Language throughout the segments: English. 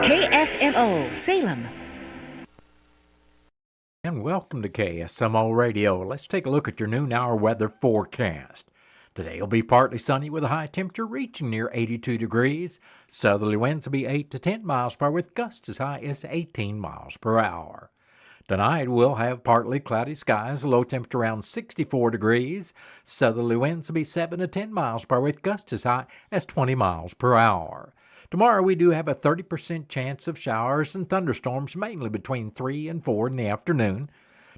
KSMO Salem. And welcome to KSMO Radio. Let's take a look at your noon hour weather forecast. Today will be partly sunny with a high temperature reaching near 82 degrees. Southerly winds will be 8 to 10 miles per hour with gusts as high as 18 miles per hour. Tonight we'll have partly cloudy skies, low temperature around 64 degrees. Southerly winds will be 7 to 10 miles per hour with gusts as high as 20 miles per hour. Tomorrow we do have a 30% chance of showers and thunderstorms, mainly between 3 and 4 in the afternoon.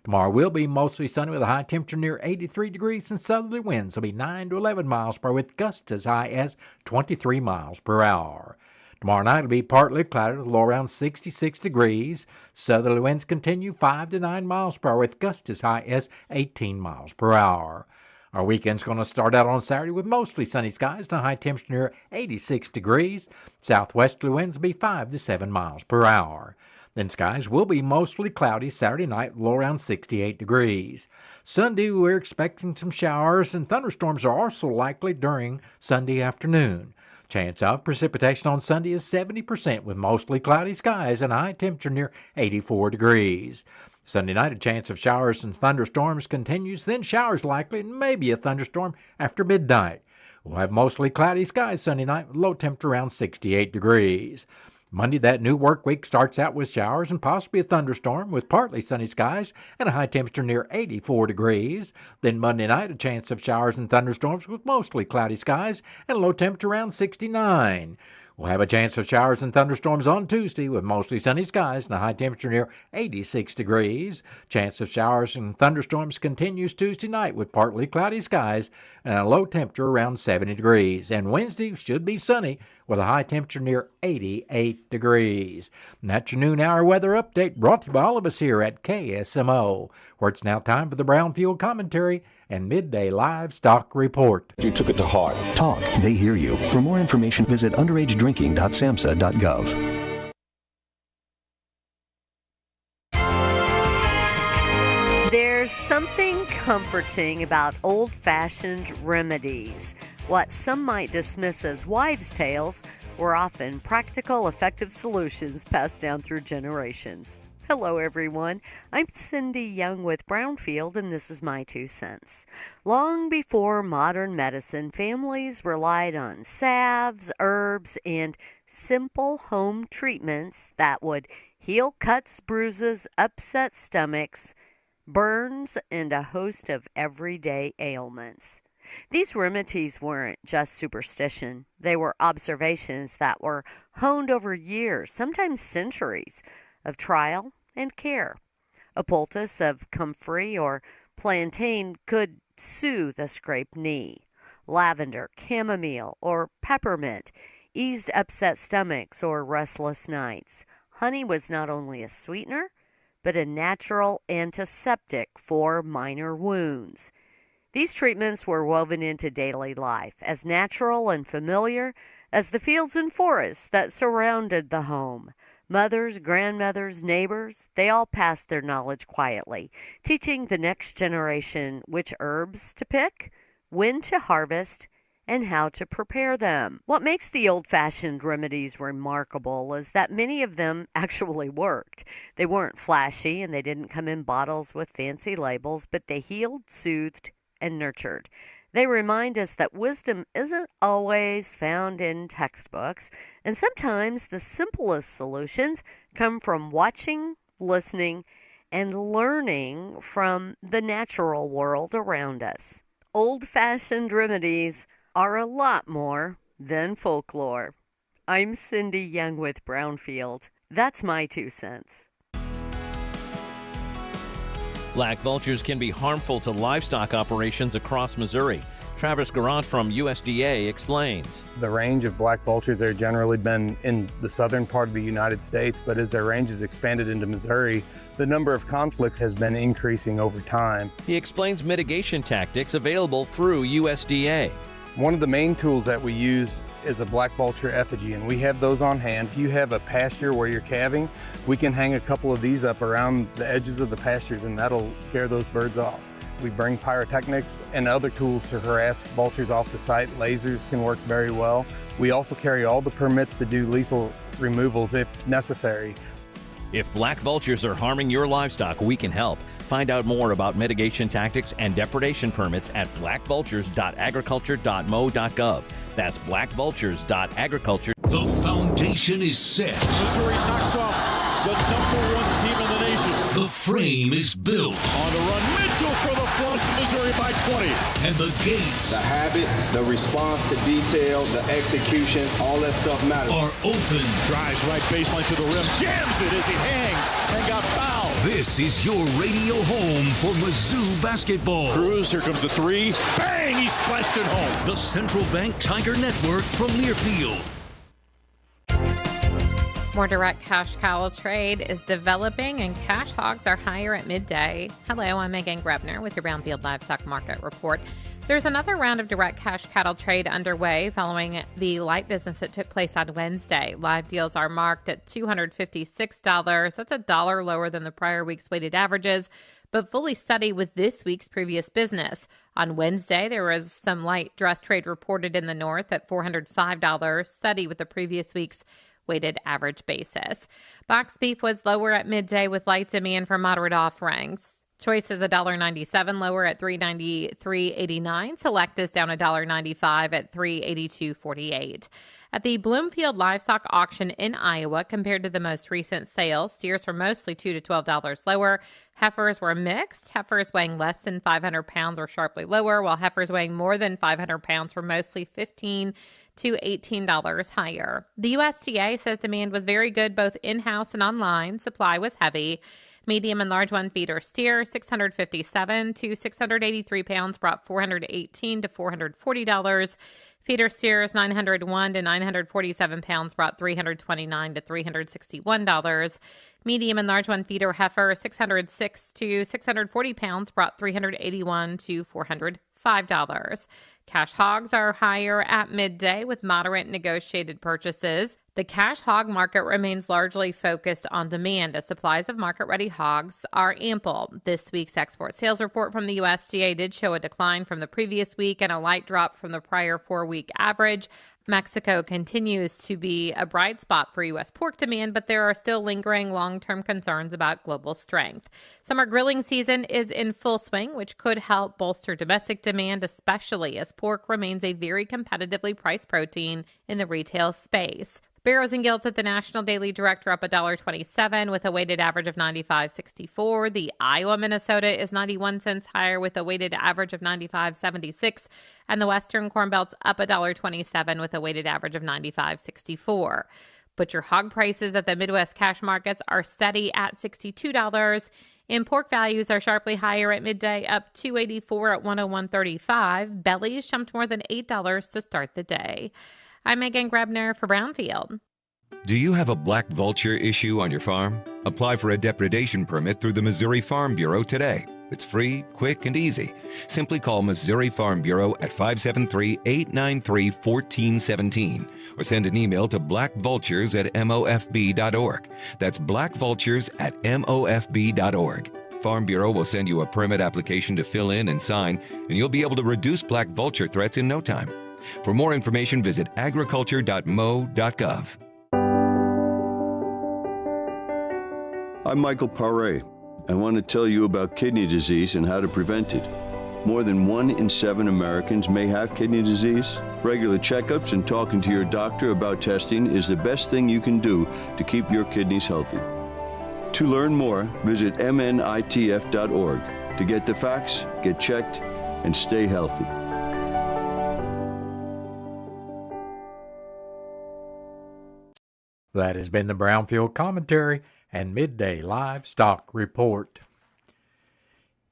Tomorrow will be mostly sunny with a high temperature near 83 degrees and southerly winds will be 9 to 11 miles per hour with gusts as high as 23 miles per hour. Tomorrow night will be partly cloudy with a low around 66 degrees. Southerly winds continue 5 to 9 miles per hour with gusts as high as 18 miles per hour. Our weekend's going to start out on Saturday with mostly sunny skies and a high temperature near 86 degrees. Southwesterly winds will be 5 to 7 miles per hour. Then skies will be mostly cloudy Saturday night, low around 68 degrees. Sunday, we're expecting some showers and thunderstorms are also likely during Sunday afternoon. Chance of precipitation on Sunday is 70% with mostly cloudy skies and a high temperature near 84 degrees. Sunday night, a chance of showers and thunderstorms continues, then showers likely and maybe a thunderstorm after midnight. We'll have mostly cloudy skies Sunday night with low temperature around 68 degrees. Monday, that new work week starts out with showers and possibly a thunderstorm with partly sunny skies and a high temperature near 84 degrees. Then Monday night, a chance of showers and thunderstorms with mostly cloudy skies and a low temperature around 69. We'll have a chance of showers and thunderstorms on Tuesday with mostly sunny skies and a high temperature near 86 degrees. Chance of showers and thunderstorms continues Tuesday night with partly cloudy skies and a low temperature around 70 degrees. And Wednesday should be sunny with a high temperature near 88 degrees. And that's your noon hour weather update brought to you by all of us here at KSMO, where it's now time for the Brownfield Commentary and Midday Livestock Report. You took it to heart. Talk, they hear you. For more information, visit underagedrinking.samhsa.gov. There's something comforting about old-fashioned remedies. What some might dismiss as wives' tales were often practical, effective solutions passed down through generations. Hello, everyone. I'm Cindy Young with Brownfield, and this is my 2 cents. Long before modern medicine, families relied on salves, herbs, and simple home treatments that would heal cuts, bruises, upset stomachs, burns, and a host of everyday ailments. These remedies weren't just superstition. They were observations that were honed over years, sometimes centuries, of trial and care. A poultice of comfrey or plantain could soothe a scraped knee. Lavender, chamomile, or peppermint eased upset stomachs or restless nights. Honey was not only a sweetener, but a natural antiseptic for minor wounds. These treatments were woven into daily life, as natural and familiar as the fields and forests that surrounded the home. Mothers, grandmothers, neighbors, they all passed their knowledge quietly, teaching the next generation which herbs to pick, when to harvest, and how to prepare them. What makes the old-fashioned remedies remarkable is that many of them actually worked. They weren't flashy and they didn't come in bottles with fancy labels, but they healed, soothed, and nurtured. They remind us that wisdom isn't always found in textbooks, and sometimes the simplest solutions come from watching, listening, and learning from the natural world around us. Old-fashioned remedies are a lot more than folklore. I'm Cindy Young with Brownfield. That's my 2 cents. Black vultures can be harmful to livestock operations across Missouri. Travis Garant from USDA explains. The range of black vultures have generally been in the southern part of the United States, but as their range has expanded into Missouri, the number of conflicts has been increasing over time. He explains mitigation tactics available through USDA. One of the main tools that we use is a black vulture effigy, and we have those on hand. If you have a pasture where you're calving, we can hang a couple of these up around the edges of the pastures, and that'll scare those birds off. We bring pyrotechnics and other tools to harass vultures off the site. Lasers can work very well. We also carry all the permits to do lethal removals if necessary. If black vultures are harming your livestock, we can help. Find out more about mitigation tactics and depredation permits at blackvultures.agriculture.mo.gov. That's blackvultures.agriculture. The foundation is set. Missouri knocks off the #1 team in the nation. The frame is built. On the run, Mitchell for the flush, Missouri by 20. And the gates The habits, the response to detail, the execution, all that stuff matters. are open. Drives right baseline to the rim, jams it as he hangs and got fouled. This is your radio home for Mizzou basketball. Cruz, here comes the three. Bang! He splashed it home. The Central Bank Tiger Network from Learfield. More direct cash cow trade is developing and cash hogs are higher at midday. Hello, I'm Megan Grebner with your Brownfield Livestock Market Report. There's another round of direct cash cattle trade underway following the light business that took place on Wednesday. Live deals are marked at $256. That's $1 lower than the prior week's weighted averages, but fully steady with this week's previous business. On Wednesday, there was some light dress trade reported in the north at $405, steady with the previous week's weighted average basis. Box beef was lower at midday with light demand for moderate offerings. Choice is $1.97 lower at $393.89. Select is down $1.95 at $382.48. At the Bloomfield Livestock Auction in Iowa, compared to the most recent sale, steers were mostly $2 to $12 lower. Heifers were mixed. Heifers weighing less than 500 pounds were sharply lower, while heifers weighing more than 500 pounds were mostly $15 to $18 higher. The USDA says demand was very good both in-house and online. Supply was heavy. Medium and large one feeder steer, 657 to 683 pounds, brought $418 to $440. Feeder steers, 901 to 947 pounds, brought $329 to $361. Medium and large one feeder heifer, 606 to 640 pounds, brought $381 to $405. Cash hogs are higher at midday with moderate negotiated purchases. The cash hog market remains largely focused on demand as supplies of market-ready hogs are ample. This week's export sales report from the USDA did show a decline from the previous week and a light drop from the prior 4-week average. Mexico continues to be a bright spot for U.S. pork demand, but there are still lingering long-term concerns about global strength. Summer grilling season is in full swing, which could help bolster domestic demand, especially as pork remains a very competitively priced protein in the retail space. Barrows and Gilts at the National Daily Direct are up $1.27 with a weighted average of 95.64. The Iowa Minnesota is 91 cents higher with a weighted average of 95.76. And the Western Corn Belt's up $1.27 with a weighted average of 95.64. Butcher hog prices at the Midwest cash markets are steady at $62. And pork values are sharply higher at midday, up $2.84 at $101.35. Bellies jumped more than $8 to start the day. I'm Megan Grebner for Brownfield. Do you have a black vulture issue on your farm? Apply for a depredation permit through the Missouri Farm Bureau today. It's free, quick, and easy. Simply call Missouri Farm Bureau at 573-893-1417 or send an email to blackvultures@mofb.org. That's blackvultures@mofb.org. Farm Bureau will send you a permit application to fill in and sign, and you'll be able to reduce black vulture threats in no time. For more information, visit agriculture.mo.gov. I'm Michael Paré. I want to tell you about kidney disease and how to prevent it. More than 1 in 7 Americans may have kidney disease. Regular checkups and talking to your doctor about testing is the best thing you can do to keep your kidneys healthy. To learn more, visit mnitf.org. To get the facts, get checked, and stay healthy. That has been the Brownfield Commentary and Midday Livestock Report.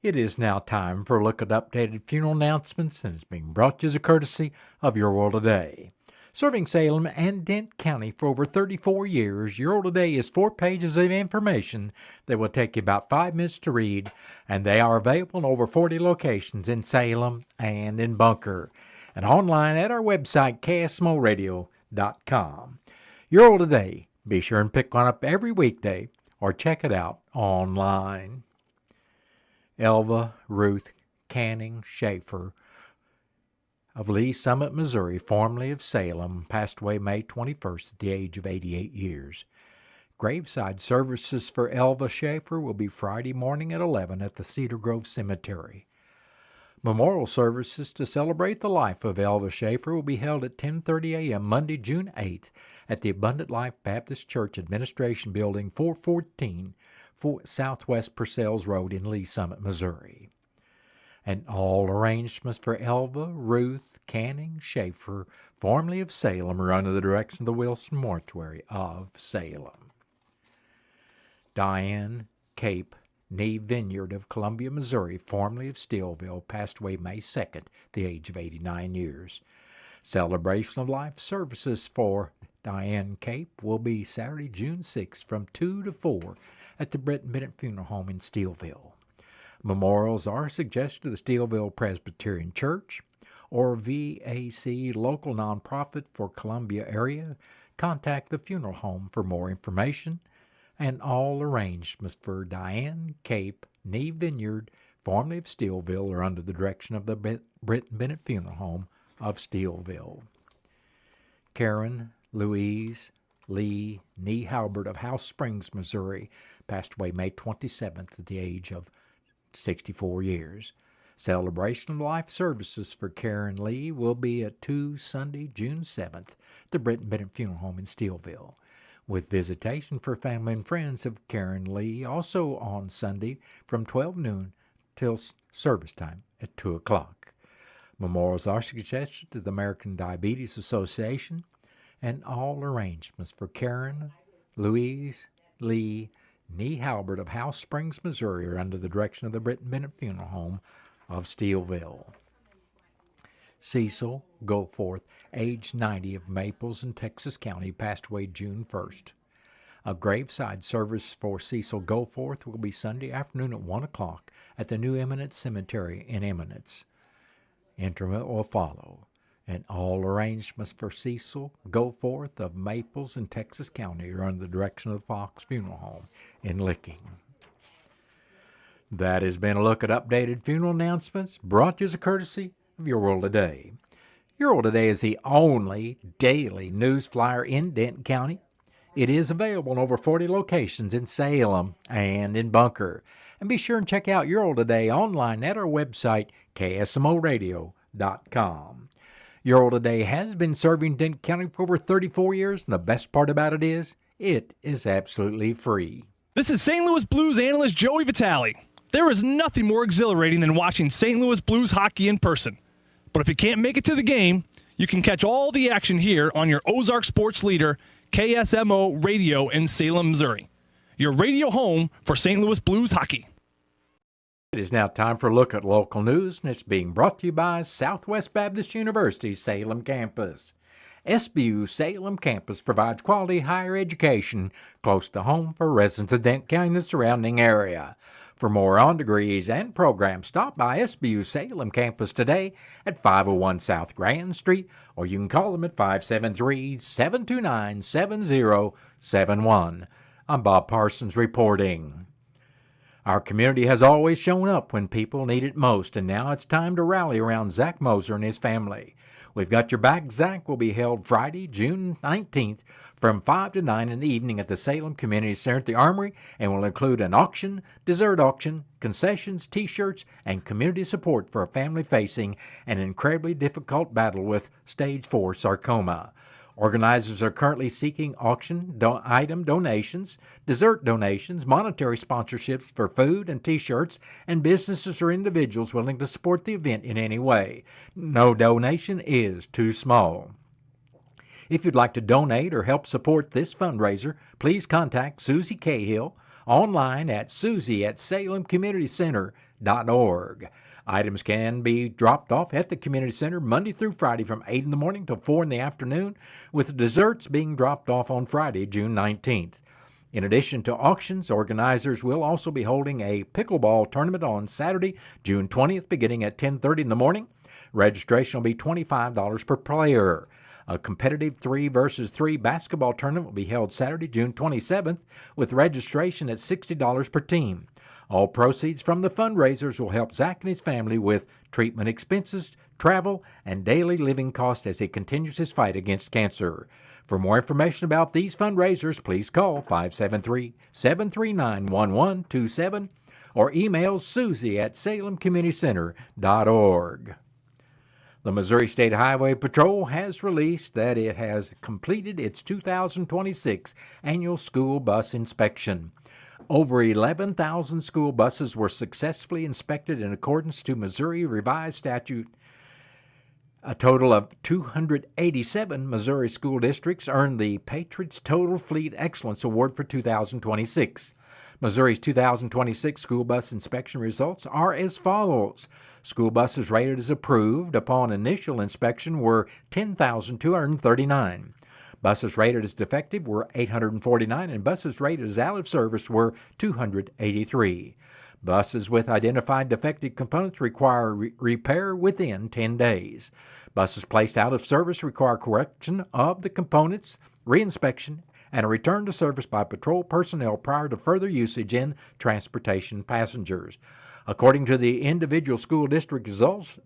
It is now time for a look at updated funeral announcements, and it's being brought to you as a courtesy of Your World Today. Serving Salem and Dent County for over 34 years, Your World Today is 4 pages of information that will take you about 5 minutes to read, and they are available in over 40 locations in Salem and in Bunker, and online at our website, KSMOradio.com. Your World Today. Be sure and pick one up every weekday or check it out online. Elva Ruth Canning Schaefer, of Lee Summit, Missouri, formerly of Salem, passed away May 21st at the age of 88 years. Graveside services for Elva Schaefer will be Friday morning at 11 at the Cedar Grove Cemetery. Memorial services to celebrate the life of Elva Schaefer will be held at 10:30 a.m. Monday, June 8th at the Abundant Life Baptist Church Administration Building, 414 Southwest Purcell's Road in Lee Summit, Missouri. And all arrangements for Elva Ruth Canning Schaefer, formerly of Salem, are under the direction of the Wilson Mortuary of Salem. Diane Cape Nee Vineyard of Columbia, Missouri, formerly of Steelville, passed away May 2nd at the age of 89 years. Celebration of Life services for Diane Cape will be Saturday, June 6th from 2 to 4 at the Britton Bennett Funeral Home in Steelville. Memorials are suggested to the Steelville Presbyterian Church or VAC local nonprofit for Columbia area. Contact the funeral home for more information. And all arrangements for Diane Cape Nee Vineyard, formerly of Steelville, are under the direction of the Britton Bennett Funeral Home of Steelville. Karen Louise Lee Nee Halbert of House Springs, Missouri, passed away May 27th at the age of 64 years. Celebration of Life services for Karen Lee will be at 2 Sunday, June 7th, at the Britton Bennett Funeral Home in Steelville, with visitation for family and friends of Karen Lee also on Sunday from 12 noon till service time at 2 o'clock. Memorials are suggested to the American Diabetes Association, and all arrangements for Karen Louise Lee Nee Halbert of House Springs, Missouri, are under the direction of the Britton Bennett Funeral Home of Steelville. Cecil Goforth, age 90, of Maples in Texas County, passed away June 1st. A graveside service for Cecil Goforth will be Sunday afternoon at 1 o'clock at the New Eminence Cemetery in Eminence. Interment will follow, and all arrangements for Cecil Goforth of Maples in Texas County are under the direction of the Fox Funeral Home in Licking. That has been a look at updated funeral announcements brought to you as a courtesy of Your World Today. Your World Today is the only daily news flyer in Denton County. It is available in over 40 locations in Salem and in Bunker. And be sure and check out Your World Today online at our website, KSMOradio.com. Your World Today has been serving Denton County for over 34 years, and the best part about it is absolutely free. This is St. Louis Blues analyst Joey Vitale. There is nothing more exhilarating than watching St. Louis Blues hockey in person. But if you can't make it to the game, you can catch all the action here on your Ozark sports leader, KSMO Radio in Salem, Missouri. Your radio home for St. Louis Blues hockey. It is now time for a look at local news, and it's being brought to you by Southwest Baptist University's Salem campus. SBU Salem campus provides quality higher education close to home for residents of Denton County and the surrounding area. For more on degrees and programs, stop by SBU Salem campus today at 501 South Grand Street, or you can call them at 573-729-7071. I'm Bob Parsons reporting. Our community has always shown up when people need it most, and now it's time to rally around Zach Moser and his family. We've got your back. Zach will be held Friday, June 19th from 5 to 9 in the evening at the Salem Community Center at the Armory, and will include an auction, dessert auction, concessions, T-shirts, and community support for a family facing an incredibly difficult battle with stage 4 sarcoma. Organizers are currently seeking auction item donations, dessert donations, monetary sponsorships for food and T-shirts, and businesses or individuals willing to support the event in any way. No donation is too small. If you'd like to donate or help support this fundraiser, please contact Susie Cahill online at susie@salemcommunitycenter.org. Items can be dropped off at the community center Monday through Friday from 8 in the morning till 4 in the afternoon, with desserts being dropped off on Friday, June 19th. In addition to auctions, organizers will also be holding a pickleball tournament on Saturday, June 20th, beginning at 10:30 in the morning. Registration will be $25 per player. A competitive 3-versus-3 basketball tournament will be held Saturday, June 27th, with registration at $60 per team. All proceeds from the fundraisers will help Zach and his family with treatment expenses, travel, and daily living costs as he continues his fight against cancer. For more information about these fundraisers, please call 573-739-1127 or email Susie at salemcommunitycenter.org. The Missouri State Highway Patrol has released that it has completed its 2026 annual school bus inspection. Over 11,000 school buses were successfully inspected in accordance to Missouri Revised Statute. A total of 287 Missouri school districts earned the Patriots Total Fleet Excellence Award for 2026. Missouri's 2026 school bus inspection results are as follows. School buses rated as approved upon initial inspection were 10,239. Buses rated as defective were 849, and buses rated as out of service were 283. Buses with identified defective components require repair within 10 days. Buses placed out of service require correction of the components, reinspection, and a return to service by patrol personnel prior to further usage in transportation passengers. According to the individual school district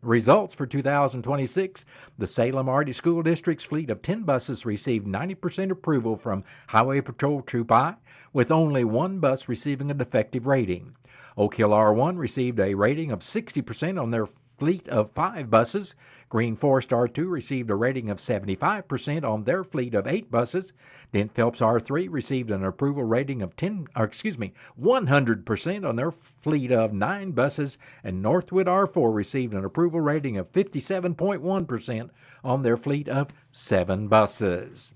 results for 2026, the Salem Arty School District's fleet of 10 buses received 90% approval from Highway Patrol Troop I, with only one bus receiving a defective rating. Oak Hill R1 received a rating of 60% on their fleet of 5 buses. Green Forest R2 received a rating of 75% on their fleet of 8 buses. Dent Phelps R3 received an approval rating of 100% on their fleet of 9 buses, and Northwood R4 received an approval rating of 57.1% on their fleet of 7 buses.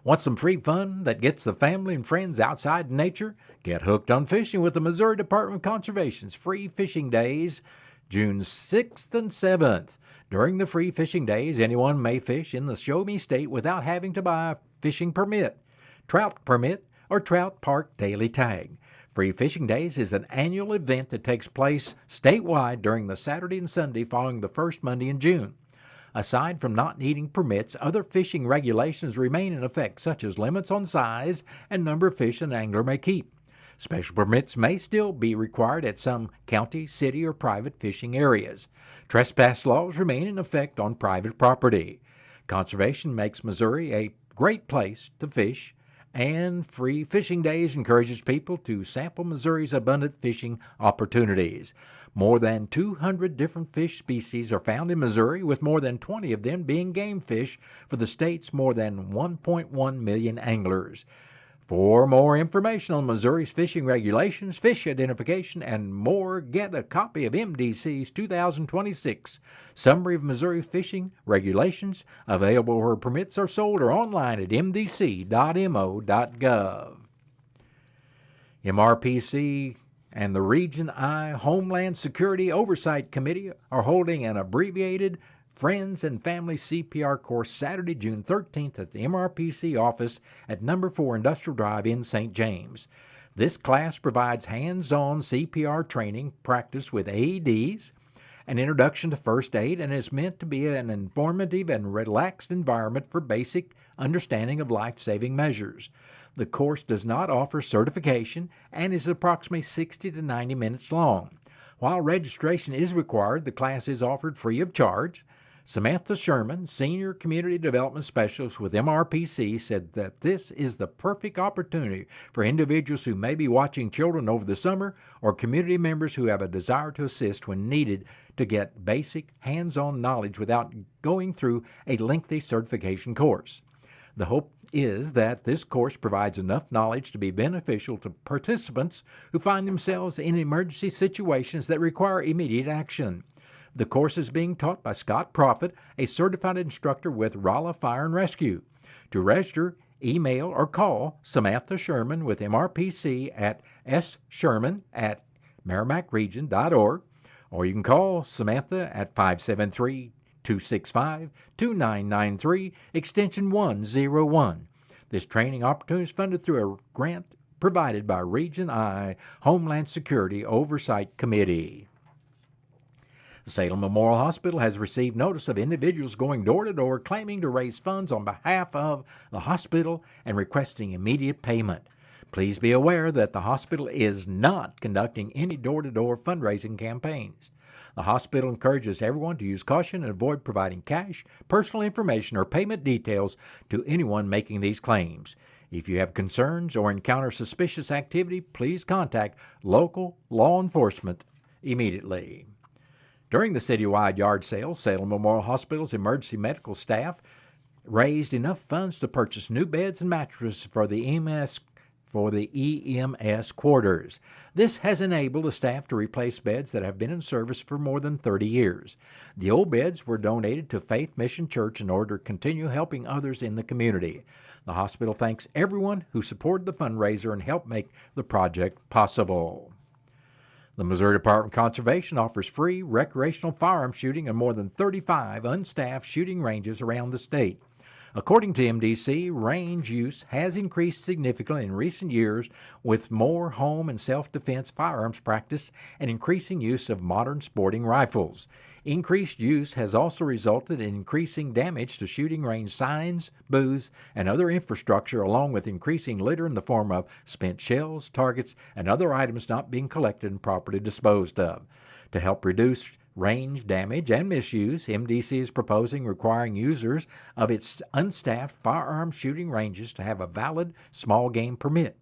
Want some free fun that gets the family and friends outside in nature? Get hooked on fishing with the Missouri Department of Conservation's Free Fishing Days, June 6th and 7th. During the free fishing days, anyone may fish in the Show Me State without having to buy a fishing permit, trout permit, or trout park daily tag. Free Fishing Days is an annual event that takes place statewide during the Saturday and Sunday following the first Monday in June. Aside from not needing permits, other fishing regulations remain in effect, such as limits on size and number of fish an angler may keep. Special permits may still be required at some county, city, or private fishing areas. Trespass laws remain in effect on private property. Conservation makes Missouri a great place to fish, and Free Fishing Days encourages people to sample Missouri's abundant fishing opportunities. More than 200 different fish species are found in Missouri, with more than 20 of them being game fish for the state's more than 1.1 million anglers. For more information on Missouri's fishing regulations, fish identification, and more, get a copy of MDC's 2026 Summary of Missouri Fishing Regulations, available where permits are sold or online at mdc.mo.gov. MRPC and the Region I Homeland Security Oversight Committee are holding an abbreviated Friends and Family CPR course Saturday, June 13th at the MRPC office at No. 4 Industrial Drive in St. James. This class provides hands-on CPR training practice with AEDs, an introduction to first aid, and is meant to be an informative and relaxed environment for basic understanding of life-saving measures. The course does not offer certification and is approximately 60 to 90 minutes long. While registration is required, the class is offered free of charge. Samantha Sherman, Senior Community Development Specialist with MRPC, said that this is the perfect opportunity for individuals who may be watching children over the summer or community members who have a desire to assist when needed to get basic hands-on knowledge without going through a lengthy certification course. The hope is that this course provides enough knowledge to be beneficial to participants who find themselves in emergency situations that require immediate action. The course is being taught by Scott Profit, a certified instructor with Rolla Fire and Rescue. To register, email or call Samantha Sherman with MRPC at ssherman@meramecregion.org, or you can call Samantha at 573-265-2993, extension 101. This training opportunity is funded through a grant provided by Region I Homeland Security Oversight Committee. The Salem Memorial Hospital has received notice of individuals going door to door claiming to raise funds on behalf of the hospital and requesting immediate payment. Please be aware that the hospital is not conducting any door-to-door fundraising campaigns. The hospital encourages everyone to use caution and avoid providing cash, personal information, or payment details to anyone making these claims. If you have concerns or encounter suspicious activity, please contact local law enforcement immediately. During the citywide yard sale, Salem Memorial Hospital's emergency medical staff raised enough funds to purchase new beds and mattresses for the EMS quarters. This has enabled the staff to replace beds that have been in service for more than 30 years. The old beds were donated to Faith Mission Church in order to continue helping others in the community. The hospital thanks everyone who supported the fundraiser and helped make the project possible. The Missouri Department of Conservation offers free recreational firearm shooting in more than 35 unstaffed shooting ranges around the state. According to MDC, range use has increased significantly in recent years with more home and self-defense firearms practice and increasing use of modern sporting rifles. Increased use has also resulted in increasing damage to shooting range signs, booths, and other infrastructure, along with increasing litter in the form of spent shells, targets, and other items not being collected and properly disposed of. To help reduce range damage and misuse, MDC is proposing requiring users of its unstaffed firearm shooting ranges to have a valid small game permit.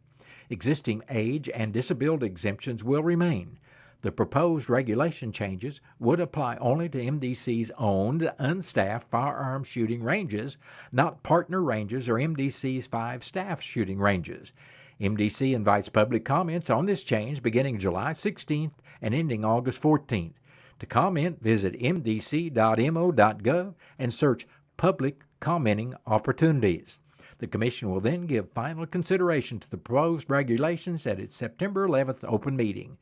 Existing age and disability exemptions will remain. The proposed regulation changes would apply only to MDC's owned, unstaffed firearm shooting ranges, not partner ranges or MDC's 5 staff shooting ranges. MDC invites public comments on this change beginning July 16th and ending August 14th. To comment, visit mdc.mo.gov and search Public Commenting Opportunities. The Commission will then give final consideration to the proposed regulations at its September 11th open meeting.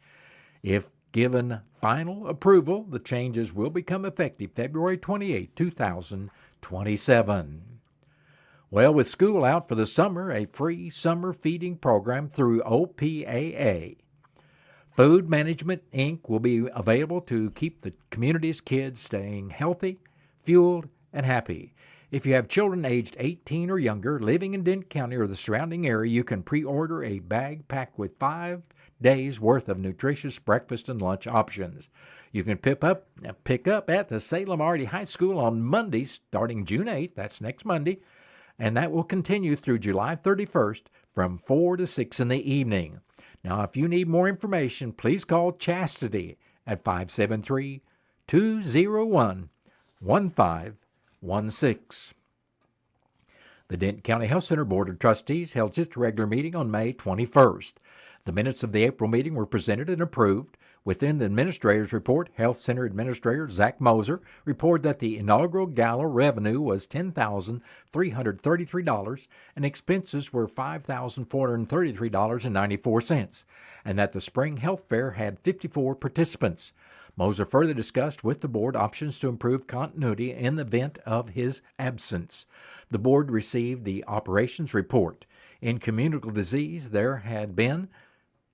If given final approval, the changes will become effective February 28, 2027. Well, with school out for the summer, a free summer feeding program through OPAA. Food Management, Inc. will be available to keep the community's kids staying healthy, fueled, and happy. If you have children aged 18 or younger living in Denton County or the surrounding area, you can pre-order a bag packed with 5 days' worth of nutritious breakfast and lunch options. You can pick up at the Salem Arty High School on Monday, starting June 8th, that's next Monday, and that will continue through July 31st from 4 to 6 in the evening. Now, if you need more information, please call Chastity at 573-201-1516. The Denton County Health Center Board of Trustees held its regular meeting on May 21st. The minutes of the April meeting were presented and approved. Within the administrator's report, Health Center Administrator Zach Moser reported that the inaugural gala revenue was $10,333 and expenses were $5,433.94, and that the Spring Health Fair had 54 participants. Moser further discussed with the board options to improve continuity in the event of his absence. The board received the operations report. In communicable disease, there had been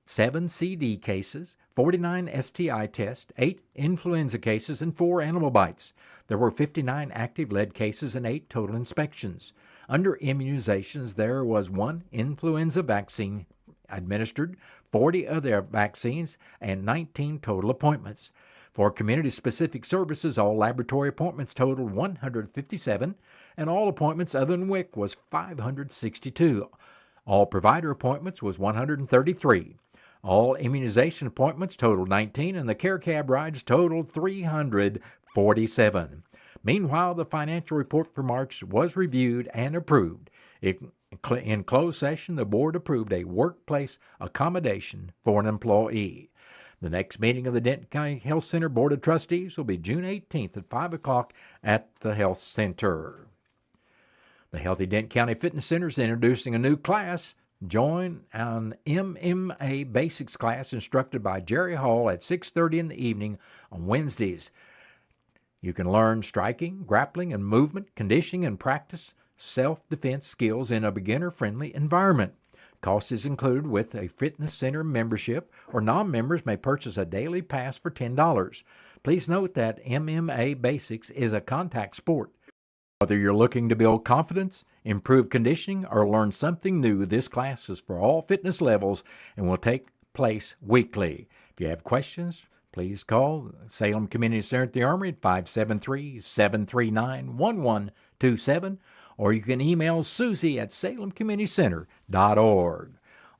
7 CD cases, 49 STI tests, 8 influenza cases, and 4 animal bites. There were 59 active lead cases and 8 total inspections. Under immunizations, there was 1 influenza vaccine administered, 40 other vaccines, and 19 total appointments. For community-specific services, all laboratory appointments totaled 157, and all appointments other than WIC was 562. All provider appointments was 133. All immunization appointments totaled 19, and the care cab rides totaled 347. Meanwhile, the financial report for March was reviewed and approved. In closed session, the board approved a workplace accommodation for an employee. The next meeting of the Denton County Health Center Board of Trustees will be June 18th at 5 o'clock at the Health Center. The Healthy Denton County Fitness Center is introducing a new class. Join an MMA Basics class instructed by Jerry Hall at 6:30 in the evening on Wednesdays. You can learn striking, grappling, and movement, conditioning, and practice self-defense skills in a beginner-friendly environment. Cost is included with a fitness center membership, or non-members may purchase a daily pass for $10. Please note that MMA Basics is a contact sport. Whether you're looking to build confidence, improve conditioning, or learn something new, this class is for all fitness levels and will take place weekly. If you have questions, please call Salem Community Center at the Armory at 573-739-1127, or you can email Susie at salemcommunitycenter.org.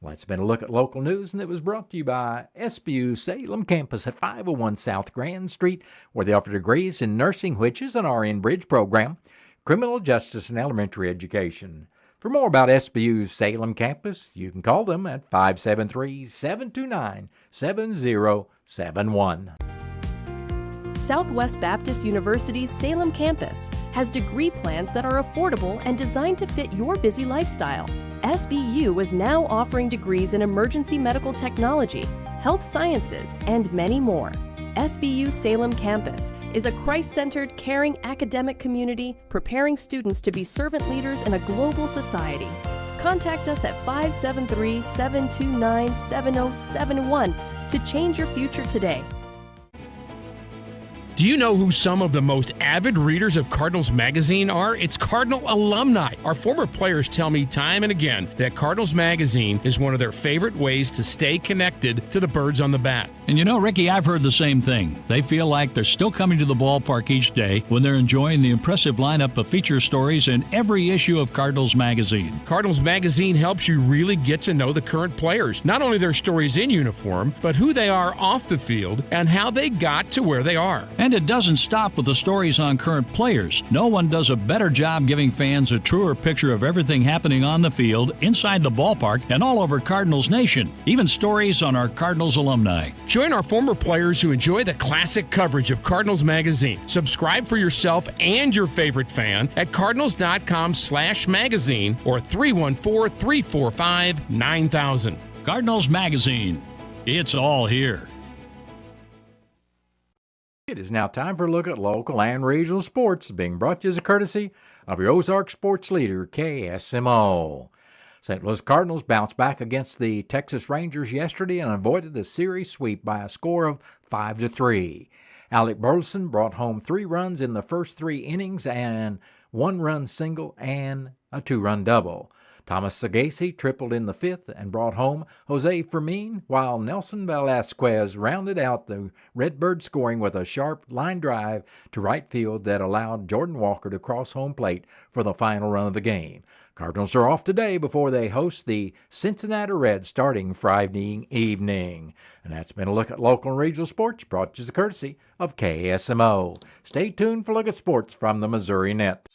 Well, that's been a look at local news, and it was brought to you by SBU Salem Campus at 501 South Grand Street, where they offer degrees in nursing, which is an RN Bridge program, criminal justice, and elementary education. For more about SBU's Salem Campus, you can call them at 573-729-7071. Southwest Baptist University's Salem campus has degree plans that are affordable and designed to fit your busy lifestyle. SBU is now offering degrees in emergency medical technology, health sciences, and many more. SBU Salem campus is a Christ-centered, caring academic community preparing students to be servant leaders in a global society. Contact us at 573-729-7071 to change your future today. Do you know who some of the most avid readers of Cardinals Magazine are? It's Cardinal alumni. Our former players tell me time and again that Cardinals Magazine is one of their favorite ways to stay connected to the birds on the bat. And you know, Ricky, I've heard the same thing. They feel like they're still coming to the ballpark each day when they're enjoying the impressive lineup of feature stories in every issue of Cardinals Magazine. Cardinals Magazine helps you really get to know the current players, not only their stories in uniform, but who they are off the field and how they got to where they are. And it doesn't stop with the stories on current players. No one does a better job giving fans a truer picture of everything happening on the field, inside the ballpark, and all over Cardinals Nation. Even stories on our Cardinals alumni. Join our former players who enjoy the classic coverage of Cardinals Magazine. Subscribe for yourself and your favorite fan at cardinals.com/magazine or 314-345-9000. Cardinals Magazine. It's all here. It is now time for a look at local and regional sports, being brought to you as a courtesy of your Ozark sports leader, KSMO. St. Louis Cardinals bounced back against the Texas Rangers yesterday and avoided the series sweep by a score of 5-3. Alec Burleson brought home 3 runs in the first 3 innings and 1-run single and a 2-run double. Thomas Sagasi tripled in the 5th and brought home Jose Fermin, while Nelson Velasquez rounded out the Redbird scoring with a sharp line drive to right field that allowed Jordan Walker to cross home plate for the final run of the game. Cardinals are off today before they host the Cincinnati Reds starting Friday evening. And that's been a look at local and regional sports brought to you as a courtesy of KSMO. Stay tuned for a look at sports from the Missouri Net.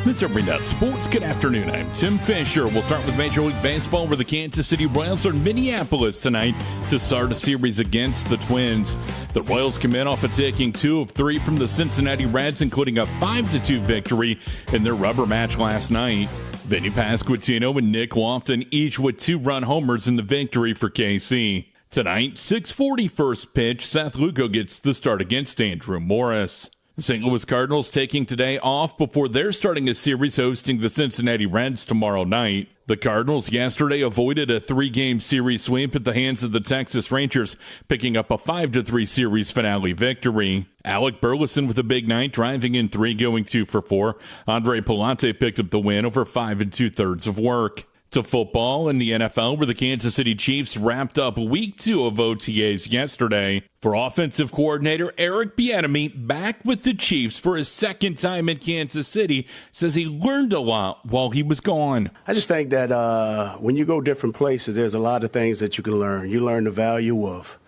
Missouri Net Sports, good afternoon. I'm Tim Fisher. We'll start with Major League Baseball, where the Kansas City Royals are in Minneapolis tonight to start a series against the Twins. The Royals come in off of taking 2 of 3 from the Cincinnati Reds, including a 5-2 victory in their rubber match last night. Vinny Pasquantino and Nick Lofton each with 2-run homers in the victory for KC. Tonight, 6:40 first pitch, Seth Lugo gets the start against Andrew Morris. The St. Louis Cardinals taking today off before they're starting a series hosting the Cincinnati Reds tomorrow night. The Cardinals yesterday avoided a 3-game series sweep at the hands of the Texas Rangers, picking up a 5-3 series finale victory. Alec Burleson with a big night, driving in 3, going 2 for 4. Andre Pallante picked up the win over 5 2/3 of work. To football in the NFL, where the Kansas City Chiefs wrapped up week 2 of OTAs yesterday. For offensive coordinator Eric Bieniemy, back with the Chiefs for his second time in Kansas City, says he learned a lot while he was gone. I just think that when you go different places, there's a lot of things that you can learn. You learn the value of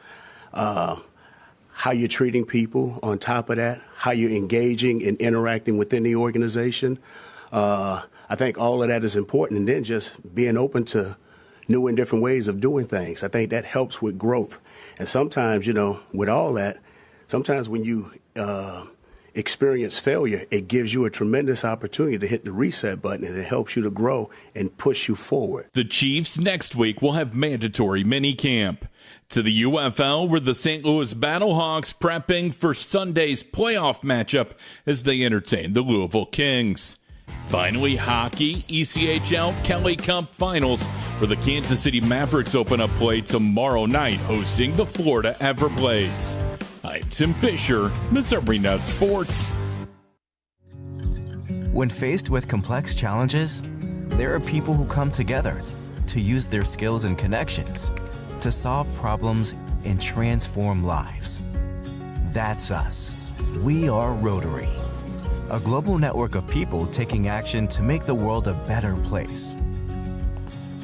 how you're treating people. On top of that, how you're engaging and interacting within the organization. I think all of that is important, and then just being open to new and different ways of doing things. I think that helps with growth. And sometimes, with all that, sometimes when you experience failure, it gives you a tremendous opportunity to hit the reset button, and it helps you to grow and push you forward. The Chiefs next week will have mandatory minicamp. To the UFL, where the St. Louis Battlehawks prepping for Sunday's playoff matchup as they entertain the Louisville Kings. Finally, hockey, ECHL Kelly Cup Finals, where the Kansas City Mavericks open up play tomorrow night, hosting the Florida Everblades. I'm Tim Fisher, Missouri Net Sports. When faced with complex challenges, there are people who come together to use their skills and connections to solve problems and transform lives. That's us. We are Rotary, a global network of people taking action to make the world a better place.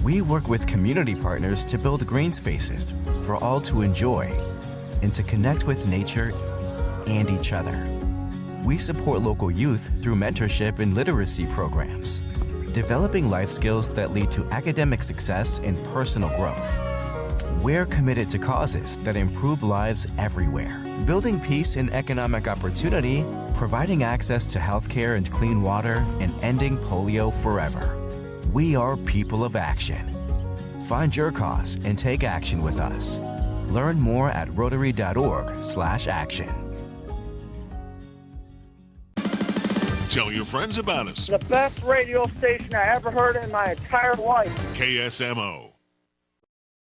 We work with community partners to build green spaces for all to enjoy and to connect with nature and each other. We support local youth through mentorship and literacy programs, developing life skills that lead to academic success and personal growth. We're committed to causes that improve lives everywhere, building peace and economic opportunity, providing access to healthcare and clean water, and ending polio forever. We are people of action. Find your cause and take action with us. Learn more at rotary.org/action. Tell your friends about us. The best radio station I ever heard in my entire life. KSMO.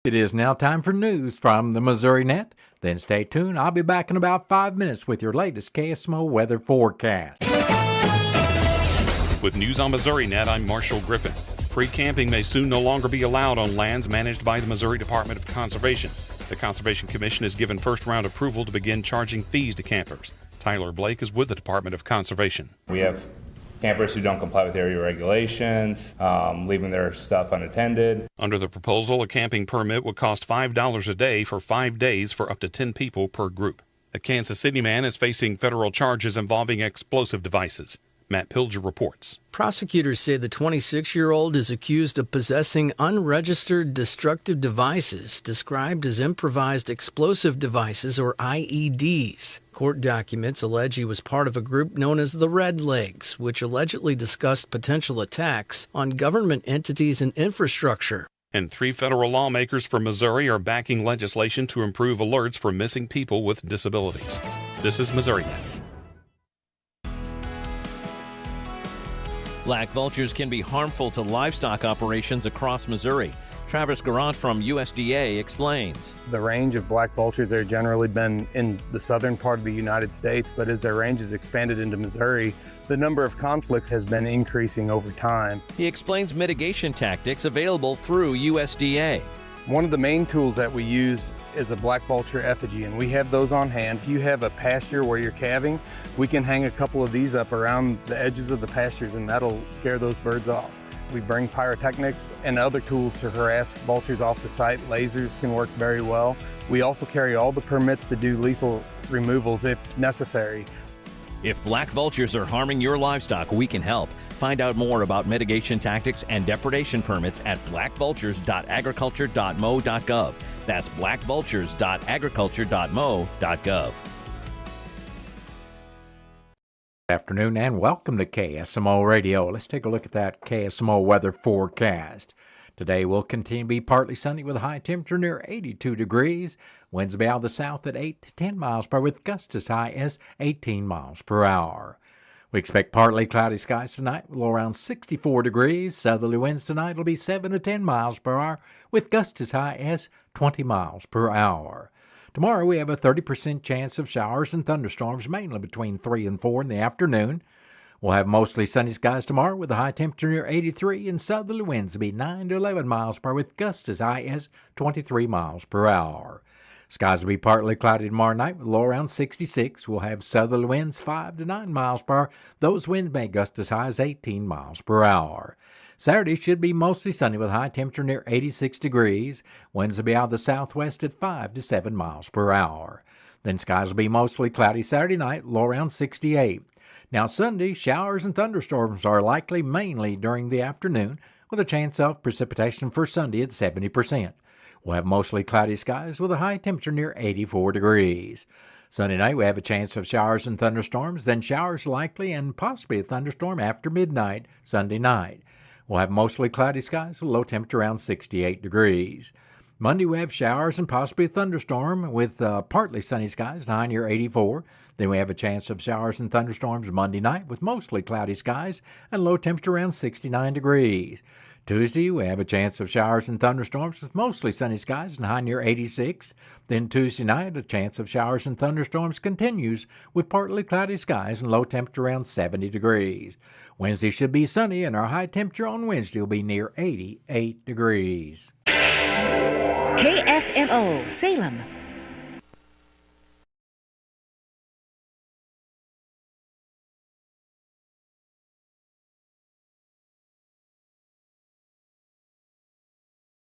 It is now time for news from the Missouri Net. Then stay tuned. I'll be back in about 5 minutes with your latest KSMO weather forecast. With news on Missouri Net, I'm Marshall Griffin. Free camping may soon no longer be allowed on lands managed by the Missouri Department of Conservation. The Conservation Commission has given first-round approval to begin charging fees to campers. Tyler Blake is with the Department of Conservation. We have campers who don't comply with area regulations, leaving their stuff unattended. Under the proposal, a camping permit would cost $5 a day for 5 days for up to 10 people per group. A Kansas City man is facing federal charges involving explosive devices. Matt Pilger reports. Prosecutors say the 26-year-old is accused of possessing unregistered destructive devices described as improvised explosive devices, or IEDs. Court documents allege he was part of a group known as the Red Legs, which allegedly discussed potential attacks on government entities and infrastructure. And 3 federal lawmakers from Missouri are backing legislation to improve alerts for missing people with disabilities. This is Missouri Net. Black vultures can be harmful to livestock operations across Missouri. Travis Garant from USDA explains. The range of black vultures, they've generally been in the southern part of the United States, but as their range has expanded into Missouri, the number of conflicts has been increasing over time. He explains mitigation tactics available through USDA. One of the main tools that we use is a black vulture effigy, and we have those on hand. If you have a pasture where you're calving, we can hang a couple of these up around the edges of the pastures, and that'll scare those birds off. We bring pyrotechnics and other tools to harass vultures off the site. Lasers can work very well. We also carry all the permits to do lethal removals if necessary. If black vultures are harming your livestock, we can help. Find out more about mitigation tactics and depredation permits at blackvultures.agriculture.mo.gov. That's blackvultures.agriculture.mo.gov. Good afternoon and welcome to KSMO Radio. Let's take a look at that KSMO weather forecast. Today will continue to be partly sunny with a high temperature near 82 degrees. Winds will be out of the south at 8 to 10 miles per hour with gusts as high as 18 miles per hour. We expect partly cloudy skies tonight with around 64 degrees. Southerly winds tonight will be 7 to 10 miles per hour with gusts as high as 20 miles per hour. Tomorrow we have a 30% chance of showers and thunderstorms, mainly between 3 and 4 in the afternoon. We'll have mostly sunny skies tomorrow with a high temperature near 83 and southerly winds will be 9 to 11 miles per hour with gusts as high as 23 miles per hour. Skies will be partly cloudy tomorrow night with a low around 66. We'll have southerly winds 5 to 9 miles per hour. Those winds may gust as high as 18 miles per hour. Saturday should be mostly sunny with a high temperature near 86 degrees. Winds will be out of the southwest at 5 to 7 miles per hour. Then skies will be mostly cloudy Saturday night, low around 68. Now Sunday, showers and thunderstorms are likely mainly during the afternoon with a chance of precipitation for Sunday at 70%. We'll have mostly cloudy skies with a high temperature near 84 degrees. Sunday night, we have a chance of showers and thunderstorms, then showers likely and possibly a thunderstorm after midnight Sunday night. We'll have mostly cloudy skies with a low temperature around 68 degrees. Monday, we have showers and possibly a thunderstorm with partly sunny skies, high near 84. Then we have a chance of showers and thunderstorms Monday night with mostly cloudy skies and low temperature around 69 degrees. Tuesday, we have a chance of showers and thunderstorms with mostly sunny skies and high near 86. Then Tuesday night, a chance of showers and thunderstorms continues with partly cloudy skies and low temperature around 70 degrees. Wednesday should be sunny and our high temperature on Wednesday will be near 88 degrees. KSMO Salem